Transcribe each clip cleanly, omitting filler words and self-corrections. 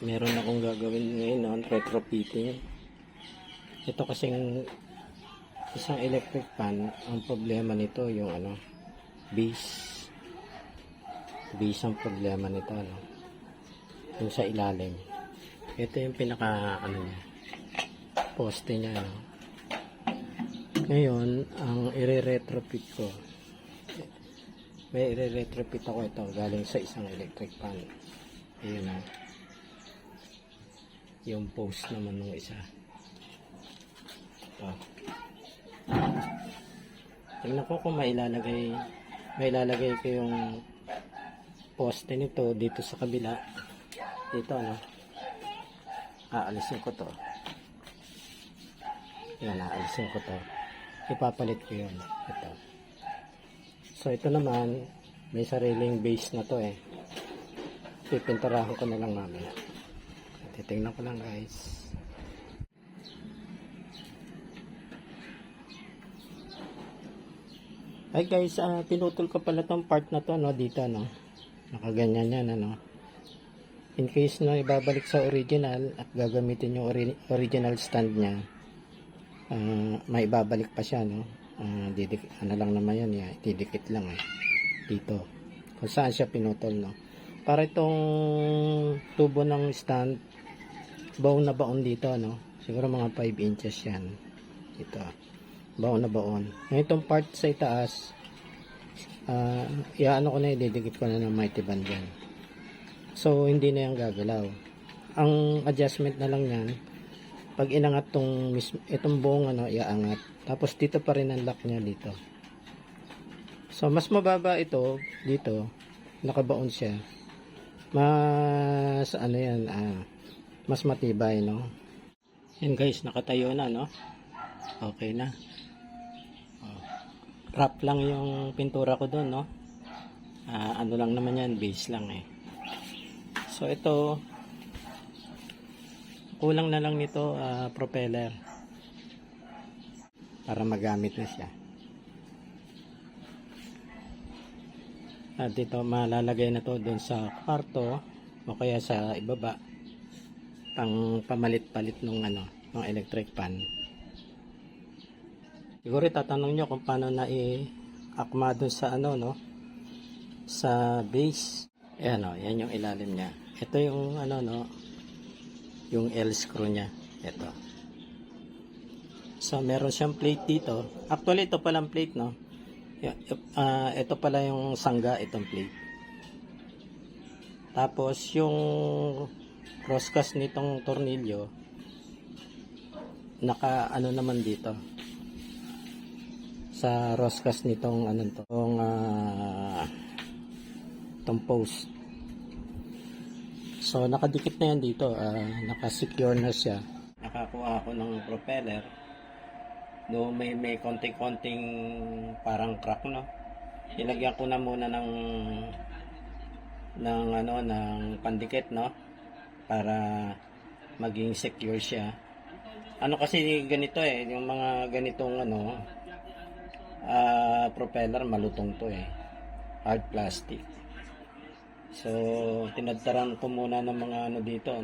Meron akong gagawin ngayon on retrofitting. Ito kasing isang electric fan, ang problema nito yung base. Base ang problema nito, yung sa ilalim. Ito yung pinaka niya, poste niya, Ngayon, ang i-retrofit ko, may i-retrofit ako ito galing sa isang electric fan. Ayun yung post naman ng isa. Ito. Tingnan ko kung mailalagay ko yung poste nito dito sa kabila. Dito aalisin ko to. Yan, aalisin ko to. Ipapalit ko yun. Ito. So ito naman, may sariling base na to pipinturahan ko na lang mamaya. Titingnan ko lang guys. Ay guys, pinutol ko pala tong part na to dito nakaganyan yan in case ibabalik sa original at gagamitin yung original stand nya, may ibabalik pa siya didikit lang naman yan didikit lang dito kung saan siya pinutol para itong tubo ng stand baon na baon dito siguro mga 5 inches yan dito, baon na baon. Itong part sa itaas, iaano ko na, ididikit ko na ng mighty band dyan. So hindi na yan gagalaw. Ang adjustment na lang yan, pag inangat itong buong iaangat, tapos dito pa rin ang lock niya dito. So mas mababa ito dito, nakabaon siya, mas mas matibay yan guys, nakatayo na okay na. Wrap lang yung pintura ko doon lang naman yan, base lang so ito kulang na lang nito propeller para magamit na siya. At dito malalagay na to doon sa kwarto o kaya sa ibaba pang pamalit-palit ng electric fan. Siguro tatanong nyo kung paano na i-akma dun sa sa base. Ayan yan yung ilalim niya. Ito yung yung L screw niya. Ito. So meron siyang plate dito. Actually ito palang plate ito pala yung sangga, itong plate. Tapos yung crosscast nitong tornilyo naka naman dito sa crosscast nitong itong post. So nakadikit na yan dito, naka-secure na siya. Nakakuha ako ng propeller. No, may konting-konting parang crack Nilagyan ko na muna ng pandikit para maging secure siya. Kasi ganito yung mga ganitong propeller malutong to hard plastic. So tinadtaran ko muna ng mga dito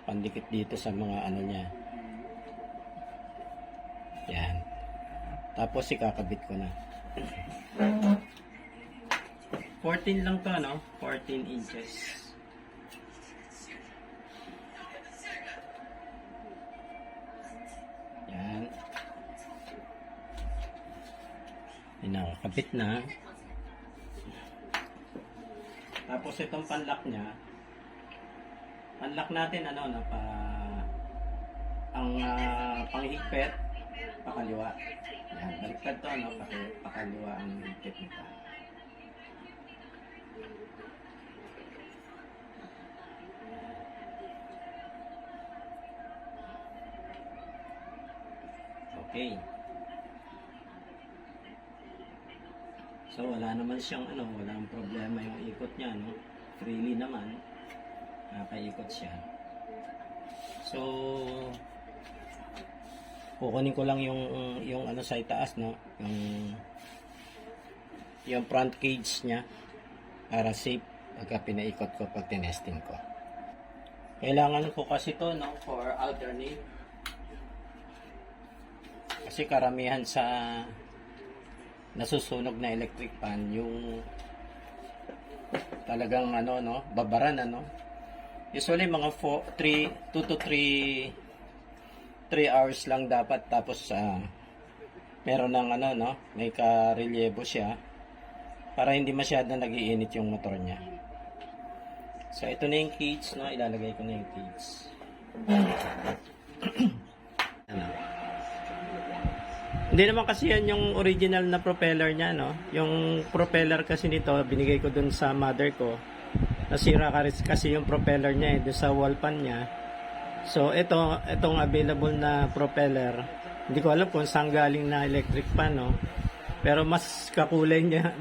pandikit dito sa mga niya. Yan. Tapos ikakabit ko na. 14 lang to 14 inches. Yan. Nakakabit na. Tapos itong panlock niya, panlock natin panghigpit pakaliwa. Yan, baliktad to pakaliwa ang higpit nito. Okay. So wala naman siyang walang problema yung ikot niya freely naman nakaikot siya. So kukunin ko lang yung sa itaas yung front cage niya para safe pagka pinaikot ko pag tinesting ko. Kailangan ko kasi to, no, for alternate. Kasi karamihan sa nasusunog na electric fan yung talagang ano, no, babaran, ano. Usually mga 2 to 3 hours lang dapat, tapos meron ng ano, no, may karelyebo siya para hindi masyadong nagiinit yung motor niya. So ito na yung cage, no, ilalagay ko na yung cage. Ano? Hindi naman kasi yan yung original na propeller niya, no. Yung propeller kasi nito binigay ko dun sa mother ko. Nasira kasi yung propeller niya dun sa wall pan niya. So itong available na propeller, hindi ko alam kung saan galing na electric fan, no. Pero mas kakulay niya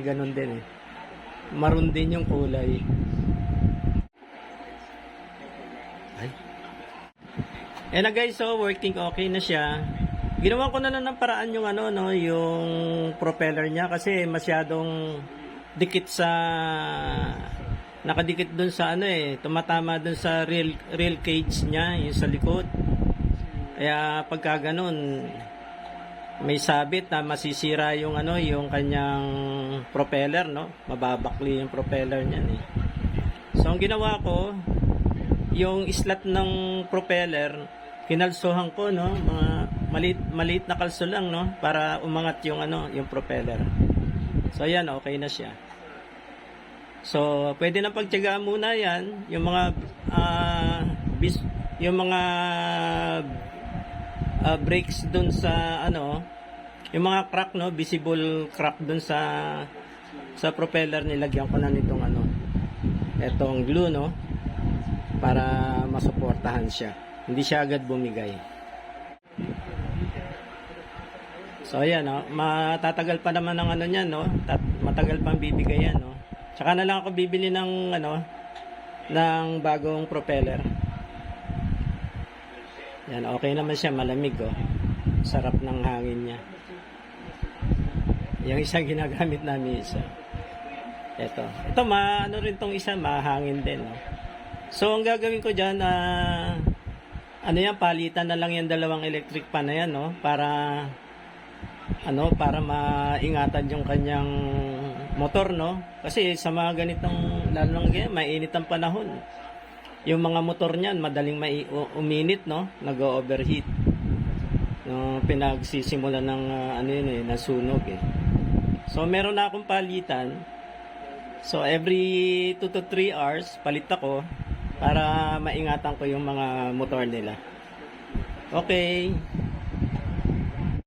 ganun din eh. Maroon din yung kulay. Ay. Na guys, so working okay na siya. Ginawa ko na lang ng paraan yung ano, no, yung propeller niya kasi masyadong dikit sa nakadikit dun sa ano eh, tumatama dun sa real cage niya, yung sa likod. Kaya pagka ganun, may sabit na masisira yung ano, yung kanyang propeller, no? Mababakli yung propeller niyan eh. So ang ginawa ko, yung slot ng propeller, kinalsuhan ko, no, mga maliit na kalso lang, no, para umangat yung ano, yung propeller. So ayan, okay na siya. So pwede na pagtiyagaan muna yan, yung mga brakes dun sa ano, yung mga crack, no, visible crack dun sa propeller, nilagyan ko na nitong ano, etong glue, no, para masuportahan siya, hindi siya agad bumigay. So ayan, no, matatagal pa naman ng ano niyan, no, matagal pang bibigay yan, no. Tsaka na lang ako bibili ng ano, ng bagong propeller. Yan, okay naman siya, malamig, oh. Sarap ng hangin niya. Yung isang ginagamit namin isa. Ito ano rin tong isa, mahangin din, no? So ang gagawin ko diyan, ano yan, palitan na lang yung dalawang electric fan na yan, no? Para maingatan yung kanyang motor, no? Kasi sa mga ganitong, lalo lang ganyan, mainit ang panahon. Yung mga motor niyan madaling uminit, no? Nag-overheat. No, pinagsisimula ng ano yun eh, nasunog eh. So meron na akong palitan. So every 2 to 3 hours palit ako para maingatan ko yung mga motor nila. Okay.